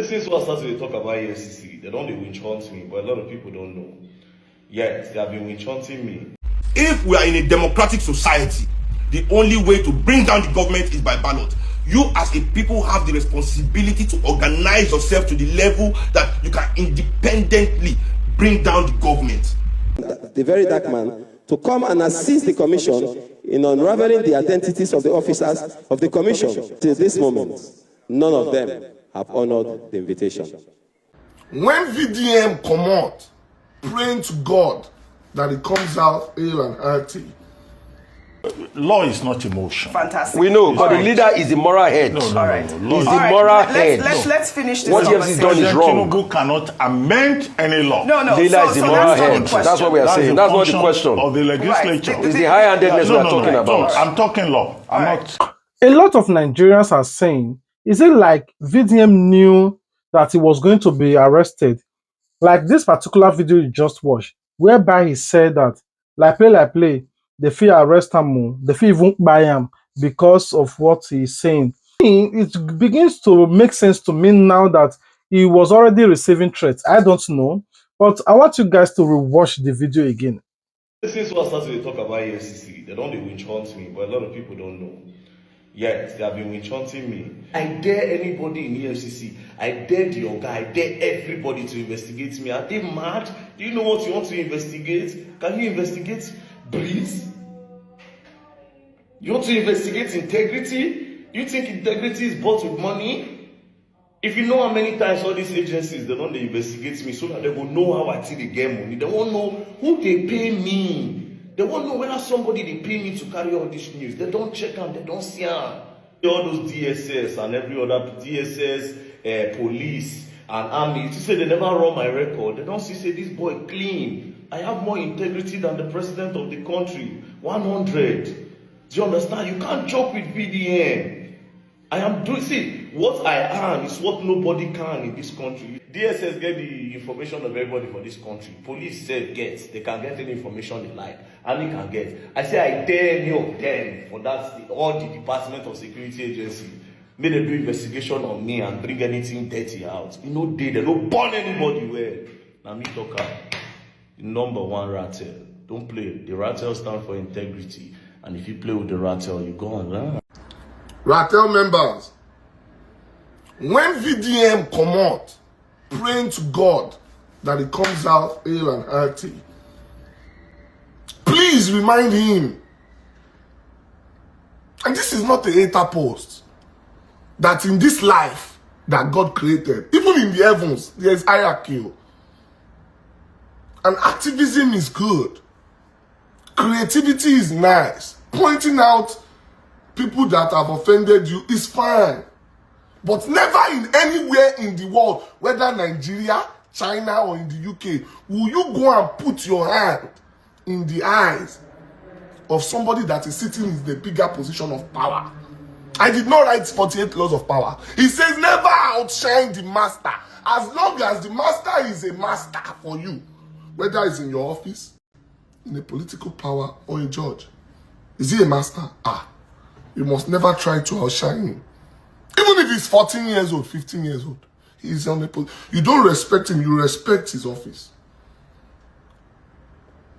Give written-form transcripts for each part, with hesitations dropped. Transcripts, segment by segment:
Since I started to talk about Efcc, they don't dey winch hunt me, but a lot of people don't know. Yes, they have been winch hunting me. If we are in a democratic society, the only way to bring down the government is by ballot. You as a people have the responsibility to organize yourself to the level that you can independently bring down the government. The very dark man to come and assist the commission in unraveling the identities of the officers of the commission. Till this moment, none of them have honored the invitation. When VDM come out, praying to God that it comes out hale and hearty. Law is not emotion. Fantastic. We know, but the leader is the moral head. No, All right. He's the moral head. Let's finish this. What he has done is wrong. Tinubu cannot amend any law. No. The leader is the moral that's not head. the question. That's what we are saying. That's not the function question. of the legislature. Right. It's the high-handedness we are talking No, about. I'm talking law. I'm not. A lot of Nigerians are saying, is it like VDM knew that he was going to be arrested? Like this particular video you just watched, whereby he said that, like play, they feel arrest him, they feel even buy him because of what he's saying. It begins to make sense to me now that he was already receiving threats. I don't know, but I want you guys to rewatch the video again. Since I started to talk about Efcc, they don't dey winch hunt me, but a lot of people don't know. Yes, they have been winch hunting me. I dare anybody in Efcc. I dare the Oga. I dare everybody to investigate me. Are they mad? Do you know what you want to investigate? Can you investigate breeze? You want to investigate integrity? You think integrity is bought with money? If you know how many times all these agencies, they don't investigate me so that they will know how I think they get money. They won't know who they pay me. They won't know whether somebody they pay me to carry all this news. They don't check them, they don't see them. All those DSS and every other DSS, police and army, you say they never run my record. They don't see say this boy clean. I have more integrity than the president of the country. 100. Do you understand? You can't joke with VDM. I am doing, see, what I am is what nobody can in this country. DSS get the information of everybody for this country. Police self gets, they can get any information they like. Army can get. I say I dare any of them for that, all the Department of Security Agency. May they do investigation on me and bring anything dirty out. You know they don't burn anybody well. Now me talk about the number one rattle. Don't play. The rattle stands for integrity. And if you play with the rattle, you go and learn. Rattle members, when VDM come out, praying to God that it comes out hale and hearty, please remind him, and this is not a hater post, that in this life that God created, even in the heavens, there is hierarchy. And activism is good. Creativity is nice. Pointing out people that have offended you is fine. But never in anywhere in the world, whether Nigeria, China, or in the UK, will you go and put your hand in the eyes of somebody that is sitting in the bigger position of power. I did not write 48 laws of power. He says never outshine the master. As long as the master is a master for you, whether it's in your office, in a political power, or a judge. Is he a master? You must never try to outshine him. Even if he's 14 years old, 15 years old, he's on the you don't respect him, you respect his office.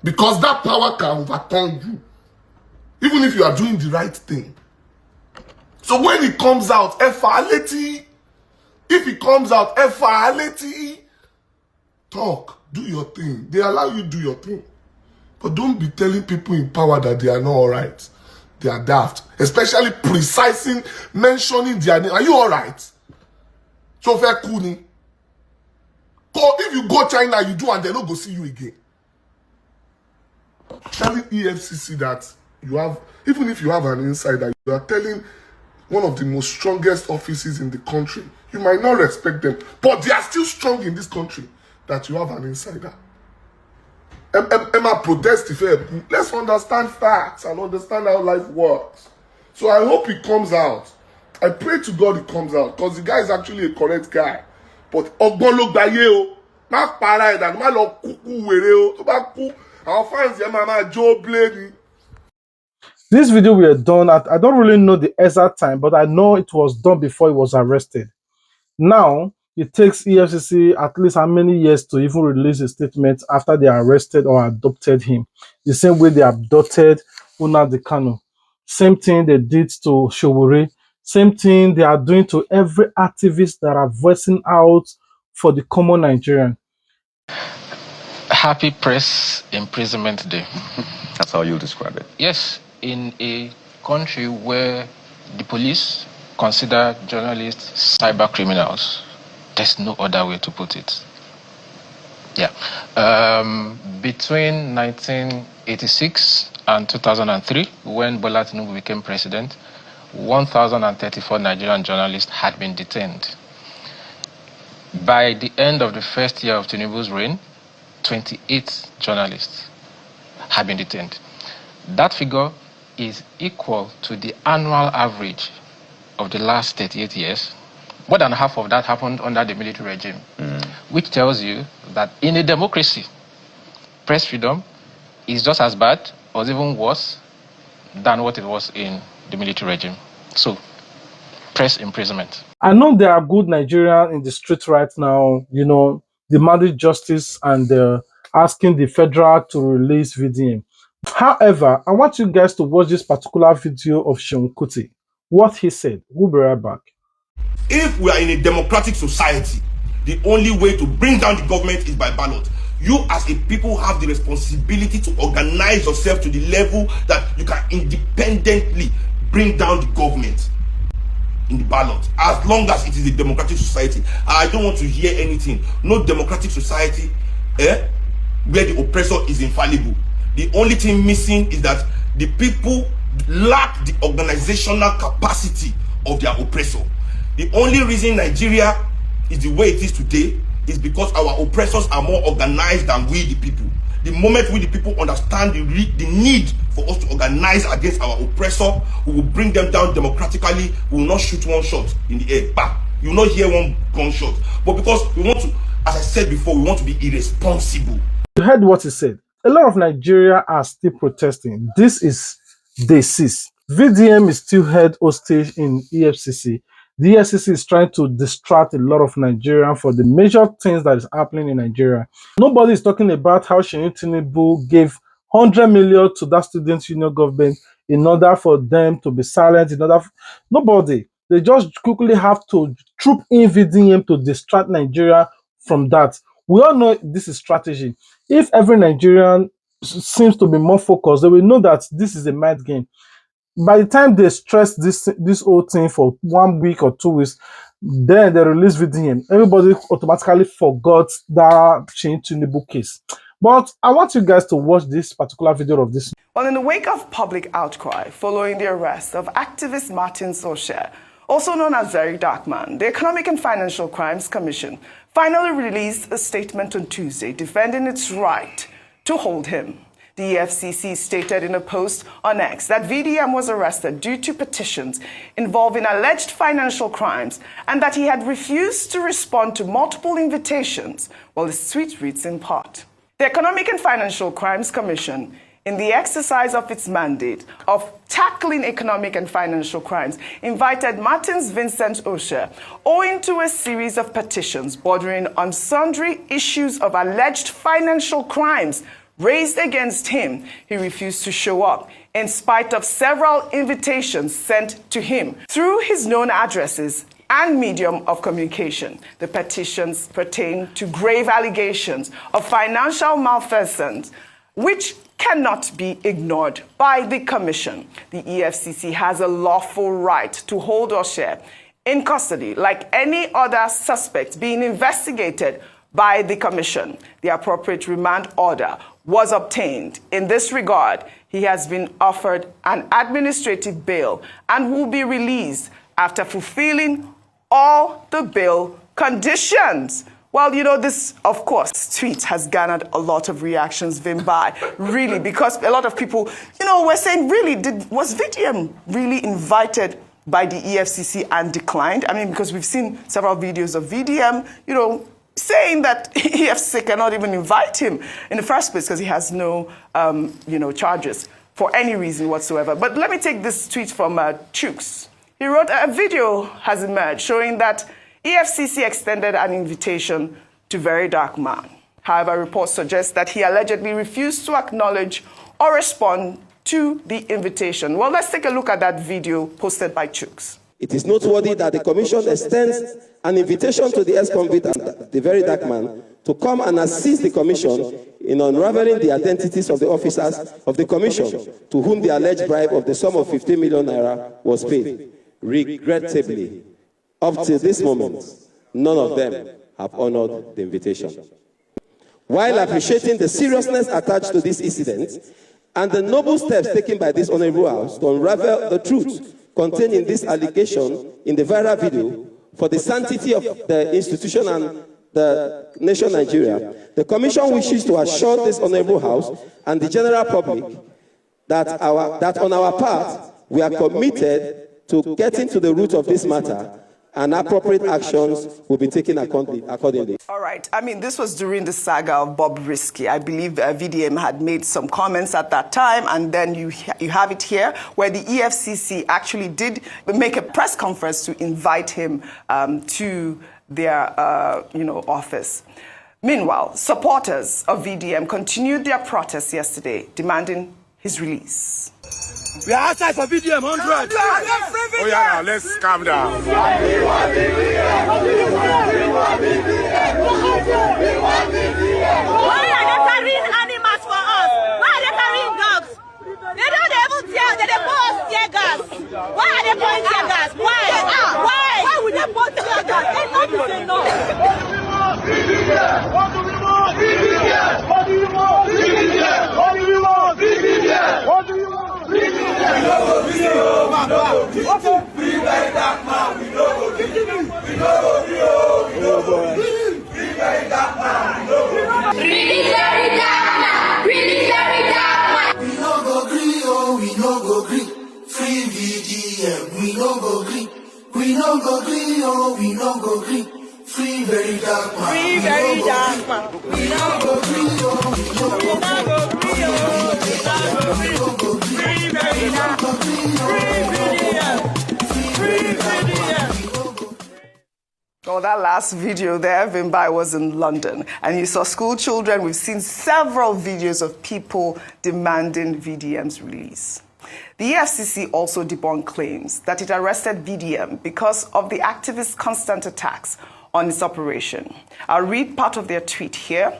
Because that power can overturn you, even if you are doing the right thing. So when it comes out, if it comes out, talk, do your thing. They allow you to do your thing. But don't be telling people in power that they are not all right. They are daft. Especially precising, mentioning their name. Are you all right? So fair kuni. If you go China, you do and they don't go see you again. Telling EFCC that you have, even if you have an insider, you are telling one of the most strongest offices in the country. You might not respect them, but they are still strong in this country, that you have an insider. Emma protest if let's understand facts and understand how life works. So I hope it comes out. I pray to God it comes out, because the guy is actually a correct guy. But ọgbọ́n ló gbáyé o, má para ẹ̀dá, má lọ kúkú wèrè o, tó bá kú, àwọn fans yẹn máa jó blame. This video we are done at, I don't really know the exact time, but I know it was done before he was arrested. Now, it takes EFCC at least how many years to even release a statement after they arrested or adopted him. The same way they abducted Nnamdi Kanu. Same thing they did to Showore. Same thing they are doing to every activist that are voicing out for the common Nigerian. Happy Press Imprisonment Day. That's how you describe it. Yes, in a country where the police consider journalists cyber criminals, there's no other way to put it. Yeah. Between 1986 and 2003, when Bola Tinubu became president, 1,034 Nigerian journalists had been detained. By the end of the first year of Tinubu's reign, 28 journalists had been detained. That figure is equal to the annual average of the last 38 years. More than half of that happened under the military regime, which tells you that in a democracy, press freedom is just as bad or even worse than what it was in the military regime. So, press imprisonment. I know there are good Nigerians in the street right now, demanding justice and asking the federal to release VDM. However, I want you guys to watch this particular video of Seun Kuti. What he said. We'll be right back. If we are in a democratic society, the only way to bring down the government is by ballot. You as a people have the responsibility to organize yourself to the level that you can independently bring down the government in the ballot, as long as it is a democratic society. I don't want to hear anything. No democratic society where the oppressor is infallible. The only thing missing is that the people lack the organizational capacity of their oppressor. The only reason Nigeria is the way it is today is because our oppressors are more organized than we the people. The moment we the people understand the need for us to organize against our oppressor, we will bring them down democratically. We will not shoot one shot in the air. Bah! You will not hear one gunshot. But because we want to, as I said before, we want to be irresponsible. You heard what he said. A lot of Nigeria are still protesting. This is Dss. VDM is still held hostage in EFCC. The EFCC is trying to distract a lot of Nigerians for the major things that is happening in Nigeria. Nobody is talking about how Seun Tinubu gave 100 million to that student union government in order for them to be silent. Nobody. They just quickly have to troop in VDM to distract Nigeria from that. We all know this is strategy. If every Nigerian seems to be more focused, they will know that this is a mind game. By the time they stress this whole thing for 1 week or 2 weeks, then they release VDM. Everybody automatically forgot that Seun Tinubu case. But I want you guys to watch this particular video of this. Well, in the wake of public outcry following the arrest of activist Martin Sosha, also known as Very Dark Man, the Economic and Financial Crimes Commission finally released a statement on Tuesday defending its right to hold him. The Efcc stated in a post on X that VDM was arrested due to petitions involving alleged financial crimes and that he had refused to respond to multiple invitations. Well, the tweet reads in part: The Economic and Financial Crimes Commission, in the exercise of its mandate of tackling economic and financial crimes, invited Martins Vincent Osha, owing to a series of petitions bordering on sundry issues of alleged financial crimes raised against him. He refused to show up in spite of several invitations sent to him through his known addresses and medium of communication. The petitions pertain to grave allegations of financial malfeasance, which cannot be ignored by the Commission. The EFCC has a lawful right to hold Osha in custody like any other suspect being investigated by the Commission. The appropriate remand order was obtained. In this regard, he has been offered an administrative bail and will be released after fulfilling all the bail conditions. Well, this, of course, tweet has garnered a lot of reactions, Vimbai, really, because a lot of people, were saying, really, was VDM really invited by the EFCC and declined? I mean, because we've seen several videos of VDM, saying that EFCC cannot even invite him in the first place because he has no, charges for any reason whatsoever. But let me take this tweet from Chooks. He wrote, a video has emerged showing that EFCC extended an invitation to Very Dark Man. However, reports suggest that he allegedly refused to acknowledge or respond to the invitation. Well, let's take a look at that video posted by Chooks. It is noteworthy that the Commission extends an invitation to the ex-convict and the Very Dark Man to come and assist the Commission in unraveling the identities of the officers of the Commission to whom the alleged bribe of the sum of 15 million naira was paid. Regrettably, up to this moment, none of them have honored the invitation. While appreciating the seriousness attached to this incident and the noble steps taken by this Honorable House to unravel the truth contained in this allegation in the viral video for the sanctity of the institution and the nation Nigeria, the Commission wishes to assure this Honorable House and the general public that on our part, we are committed to getting to the root of this matter and appropriate actions will be taken accordingly. All right. I mean, this was during the saga of Bob Risky. I believe VDM had made some comments at that time, and then you have it here, where the EFCC actually did make a press conference to invite him to their office. Meanwhile, supporters of VDM continued their protests yesterday, demanding his release. We are outside for VDM 100. Oh yeah, now let's calm down. Why are they carrying animals for us? Why are they carrying dogs? They don't even tell. They pour us tear gas. Why are they pouring tear gas? Why? Why would they pour tear gas? Enough is enough. What do we want? What do you want? What do you want? What do you want? Free Very Dark Man, we know go free Very Dark Man, Free Very Dark Man, Free Very Dark Man. We no go green, oh, we no go green. Free VDM, we no go green. We no go green, oh, we no go green. Free Very Dark Man, Free Very Dark Man. We no go green, oh, we no go green. Oh, that last video there, Vimbai, was in London, and you saw school children. We've seen several videos of people demanding VDM's release. The EFCC also debunked claims that it arrested VDM because of the activists' constant attacks on its operation. I'll read part of their tweet here.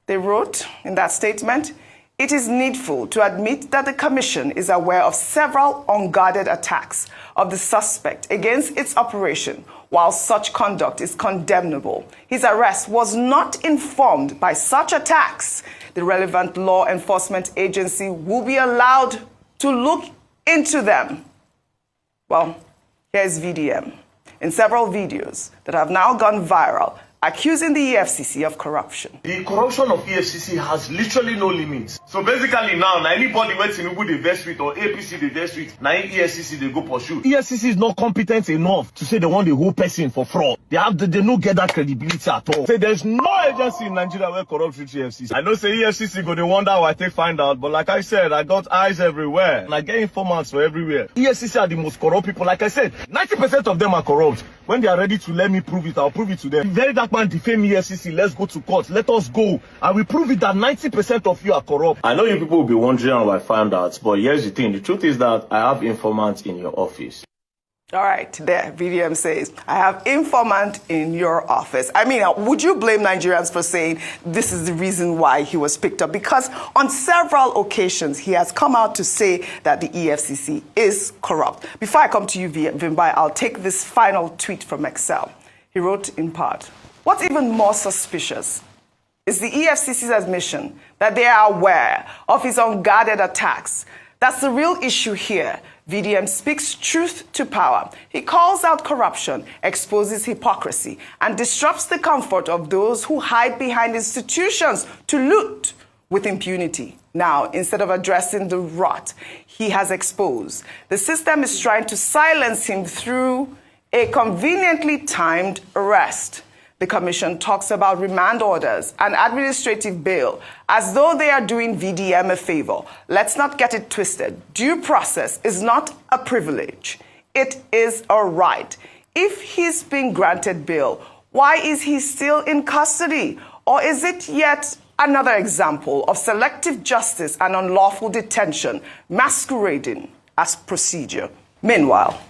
They wrote in that statement, "It is needful to admit that the Commission is aware of several unguarded attacks of the suspect against its operation. While such conduct is condemnable, his arrest was not informed by such attacks. The relevant law enforcement agency will be allowed to look into them." Well, here's VDM in several videos that have now gone viral, accusing the EFCC of corruption. The corruption of EFCC has literally no limits. So basically now anybody where Tinubu dey vex with or APC dey vex with, now EFCC they go pursue. EFCC is not competent enough to say they want the whole person for fraud. They no get that credibility at all. Say there's no agency in Nigeria where corrupt with EFCC. I know say EFCC go they wonder why they find out, but like I said, I got eyes everywhere and I get informants for everywhere. EFCC are the most corrupt people. Like I said, 90% of them are corrupt. When they are ready to let me prove it, I'll prove it to them. Very Dark Man defame EFCC, let's go to court, let us go. And we prove it that 90% of you are corrupt. I know you people will be wondering how I found out, but here's the thing. The truth is that I have informants in your office. All right, there, VDM says, I have informant in your office. I mean, would you blame Nigerians for saying this is the reason why he was picked up? Because on several occasions, he has come out to say that the EFCC is corrupt. Before I come to you, Vimbai, I'll take this final tweet from Excel. He wrote in part, "What's even more suspicious is the EFCC's admission that they are aware of his unguarded attacks. That's the real issue here. VDM speaks truth to power. He calls out corruption, exposes hypocrisy, and disrupts the comfort of those who hide behind institutions to loot with impunity. Now, instead of addressing the rot he has exposed, the system is trying to silence him through a conveniently timed arrest. The Commission talks about remand orders and administrative bail as though they are doing VDM a favor. Let's not get it twisted. Due process is not a privilege. It is a right. if he's been granted bail, why is he still in custody? Or is it yet another example of selective justice and unlawful detention masquerading as procedure? Meanwhile,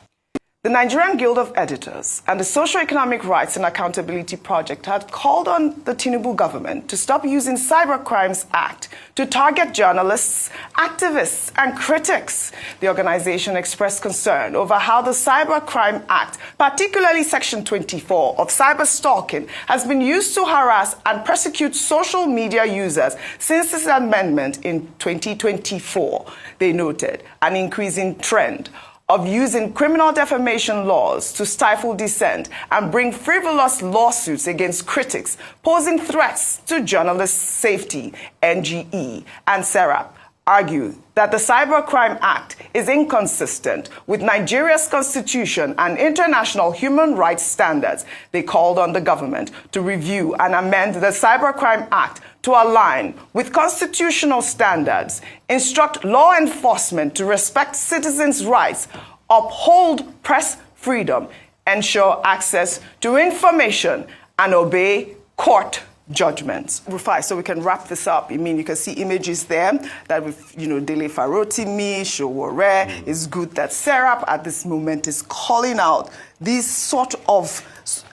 the Nigerian Guild of Editors and the Socio-Economic Rights and Accountability Project had called on the Tinubu government to stop using Cyber Crimes Act to target journalists, activists, and critics. The organization expressed concern over how the Cyber Crime Act, particularly Section 24 of cyber stalking, has been used to harass and persecute social media users since its amendment in 2024. They noted an increasing trend of using criminal defamation laws to stifle dissent and bring frivolous lawsuits against critics, posing threats to journalists' safety. NGE and SERAP argue that the Cybercrime Act is inconsistent with Nigeria's constitution and international human rights standards. They called on the government to review and amend the Cybercrime Act to align with constitutional standards, instruct law enforcement to respect citizens' rights, uphold press freedom, ensure access to information, and obey court judgments. Rufai, so we can wrap this up. I mean, you can see images there that with, Dele Farotimi, Showore. It's good that Serap at this moment is calling out these sort of,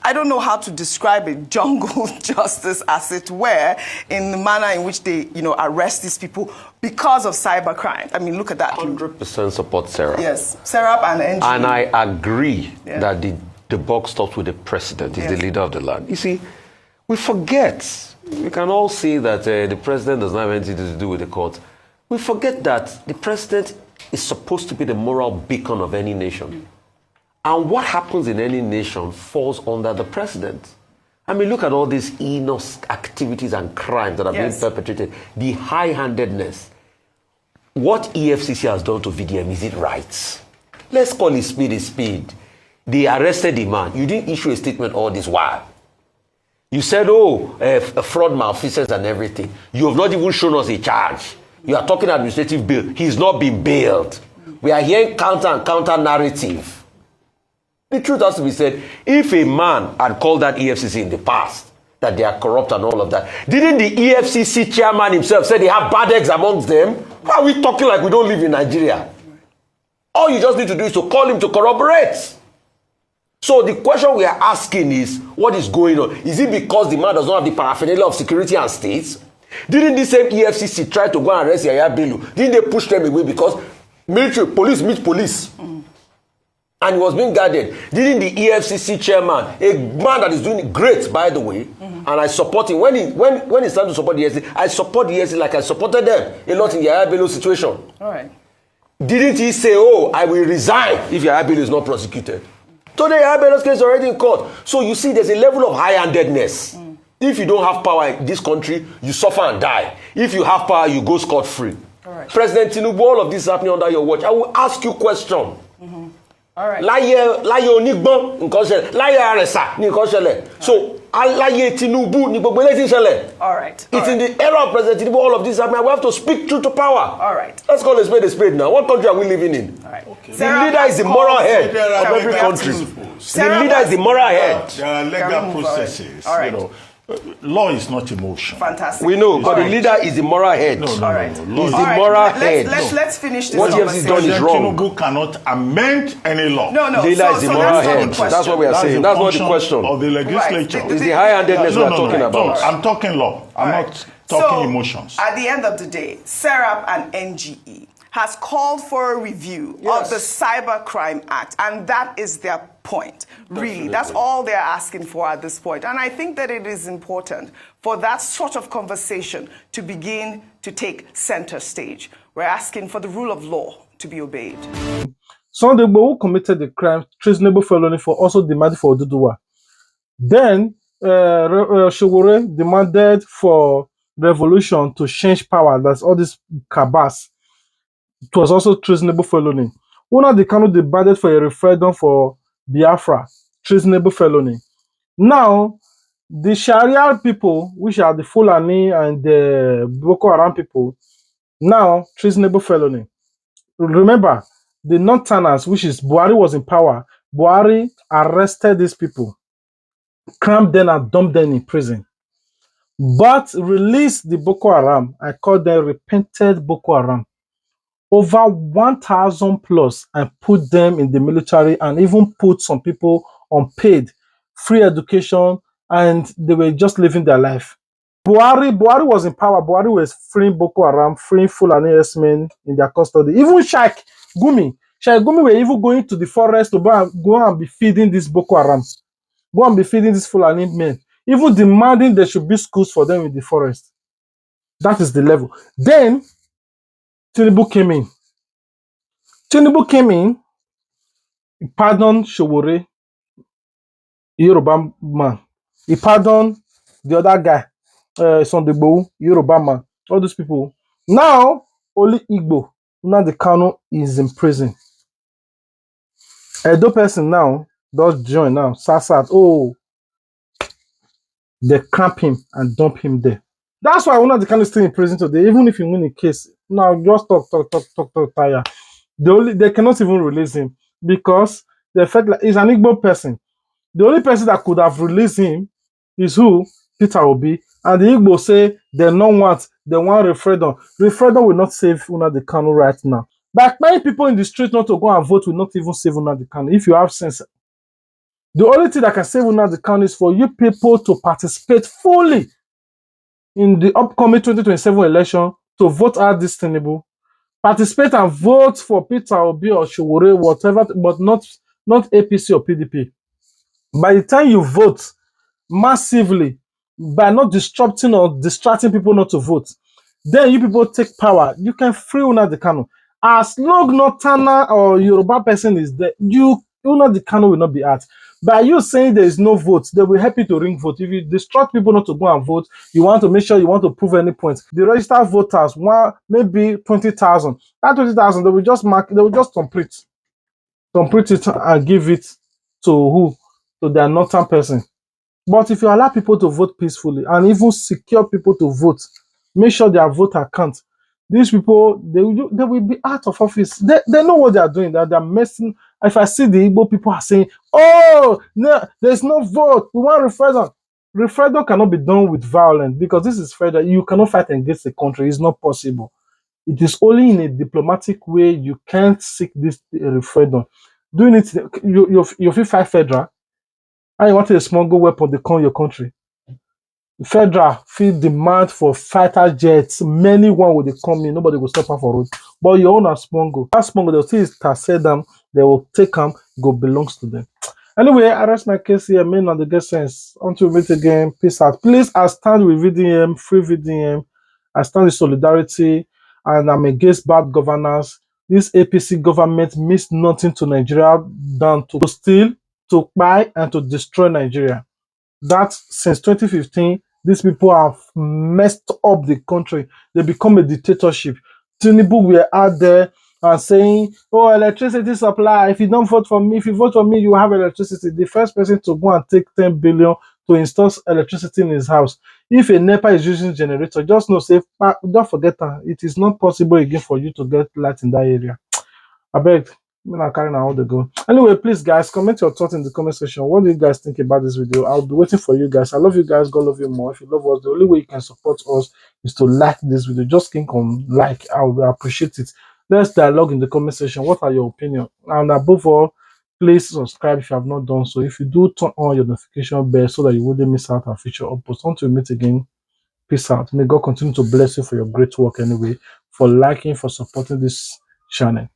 I don't know how to describe it, jungle justice, as it were, in the manner in which they, arrest these people because of cybercrime. I mean, look at that. 100% support Serap. Yes, Serap and NGO. And I agree that the buck stops with the president. He's the leader of the land. You see, we forget. We can all say that the president does not have anything to do with the court. We forget that the president is supposed to be the moral beacon of any nation. And what happens in any nation falls under the president. I mean, look at all these heinous activities and crimes that are being perpetrated. The high-handedness. What EFCC has done to VDM, is it right? Let's call it speed is speed. They arrested the man. You didn't issue a statement all this while. You said, fraud, malfeasance and everything. You have not even shown us a charge. You are talking administrative bail. He's not been bailed. We are hearing counter and counter narrative. The truth has to be said. If a man had called that EFCC in the past, that they are corrupt and all of that, didn't the EFCC chairman himself say they have bad eggs amongst them? Why are we talking like we don't live in Nigeria? All you just need to do is to call him to corroborate. So the question we are asking is, what is going on? Is it because the man does not have the paraphernalia of security and states? Didn't the same EFCC try to go and arrest Yaya Bello? Didn't they push them away because military, police meet police? And he was being guarded. Didn't the EFCC chairman, a man that is doing great, by the way, and I support him, when it's time to support the EFCC, I support the EFCC like I supported them a lot in the Yaya Bello situation. All right. Didn't he say, I will resign if Yaya Bello is not prosecuted? Today, Yaya Bello's case is already in court. So you see, there's a level of high-handedness. If you don't have power in this country, you suffer and die. If you have power, you go scot-free. Right. President Tinubu, all of this is happening under your watch. I will ask you a question. All right. Láyé onígbọ́n nǹkan ṣẹlẹ̀, láyé àrẹ̀sà ní nǹkan ṣẹlẹ̀. So láyé Tinubu ní gbogbo eléyìí ṣẹlẹ̀. All right. It's in the era of President Tinubu, all of this is happening. We have to speak truth to power. All right. Let's call a spade now. What country are we living in? All right. Okay. The leader is the moral head of every country. The leader is the moral head. There are legal processes. All right. Law is not emotion. Fantastic. We know, but the leader is the moral head. No. He's The moral head. Let's finish this. What he has done is wrong. Tinubu cannot amend any law. No. The leader is the moral head. That's what we are saying. That's not the question. Of the legislature. Right. It's the high-handedness we are talking about. I'm talking law. I'm not talking emotions. At the end of the day, SERAP and NGE has called for a review of the Cybercrime Act, and that is their point. Really, that's all they're asking for at this point. And I think that it is important for that sort of conversation to begin to take center stage. We're asking for the rule of law to be obeyed. Sunday Igboho, who committed the crime, treasonable felony for also demanding for Oduduwa. Then, Showore demanded for revolution to change power. That's all this cabas. It was also treasonable felony. Una the Kanu demanded for a referendum for Biafra, treasonable felony. Now, the Sharia people, which are the Fulani and the Boko Haram people, now treasonable felony. Remember, the Northerners, which is Buhari was in power, Buhari arrested these people, crammed them and dumped them in prison, but released the Boko Haram. I call them repented Boko Haram. Over 1,000 plus, and put them in the military, and even put some people on paid free education, and they were just living their life. Buhari was in power. Buhari was freeing Boko Haram, freeing Fulani men in their custody. Even Sheikh Gumi were even going to the forest to go and be feeding this Boko Haram, go and be feeding these Fulani men, even demanding there should be schools for them in the forest. That is the level. Then Tinubu came in. He pardoned Showore, Yoruba man. He pardoned the other guy, Sondegbo, Yoruba man. All these people. Now, only Igbo, Nnamdi Kanu, is in prison. Edo person now does join now. Sasat, oh, they cramp him and dump him there. That's why Nnamdi Kanu is still in prison today. Even if you win a case, now just talk, tire. They cannot even release him because they felt like he's an Igbo person. The only person that could have released him is who? Peter Obi. And the Igbo say they don't want, they want referendum. Referendum will not save Nnamdi Kanu right now. But many people in the street not to go and vote will not even save Nnamdi Kanu. If you have sense, the only thing that can save Nnamdi Kanu is for you people to participate fully in the upcoming 2027 election to vote out this Tinubu. Participate and vote for Peter Obi or Showore, whatever, but not APC or PDP. By the time you vote massively, by not disrupting or distracting people not to vote, then you people take power. You can free Nnamdi Kanu. As long not Tana or Yoruba person is there, Nnamdi Kanu will not be at. By you saying there is no vote, they will help you to ring vote. If you distract people not to go and vote, you want to make sure you want to prove any point. The registered voters want maybe 20,000. That 20,000 they will just mark. They will just complete it and give it to who? To their northern person. But if you allow people to vote peacefully and even secure people to vote, make sure their vote account, these people, they will be out of office. They know what they are doing, that they're messing. If I see the Igbo people are saying, oh, no, there's no vote, we want referendum. Referendum cannot be done with violence because this is federal. You cannot fight against the country. It's not possible. It is only in a diplomatic way you can't seek this referendum. Doing it, you feel fight federal, and you want a smuggle weapon, they come your country. Federal feel demand for fighter jets. Many one will they come in, nobody will stop them for road. But your own are smuggle. That smuggle, they'll see say them, they will take them, go belongs to them. Anyway, I rest my case here, main on the get sense. Until we meet again, peace out. Please, I stand with VDM, free VDM. I stand with solidarity, and I'm against bad governance. This APC government means nothing to Nigeria than to steal, to buy, and to destroy Nigeria. That since 2015, these people have messed up the country. They become a dictatorship. Tinubu were out there and saying, oh, electricity supply, if you don't vote for me, if you vote for me, you have electricity. The first person to go and take 10 billion to install electricity in his house. If a NEPA is using generator, just know, say, don't forget that it is not possible again for you to get light in that area. I beg. I'm not carrying all the go. Anyway, please, guys, comment your thoughts in the comment section. What do you guys think about this video? I'll be waiting for you guys. I love you guys. God love you more. If you love us, the only way you can support us is to like this video. Just click on like. I will appreciate it. Let's dialogue in the comment section. What are your opinions? And above all, please subscribe if you have not done so. If you do, turn on your notification bell so that you wouldn't miss out our future uploads. Until we meet again, peace out. May God continue to bless you for your great work anyway, for liking, for supporting this channel.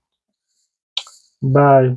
Bye.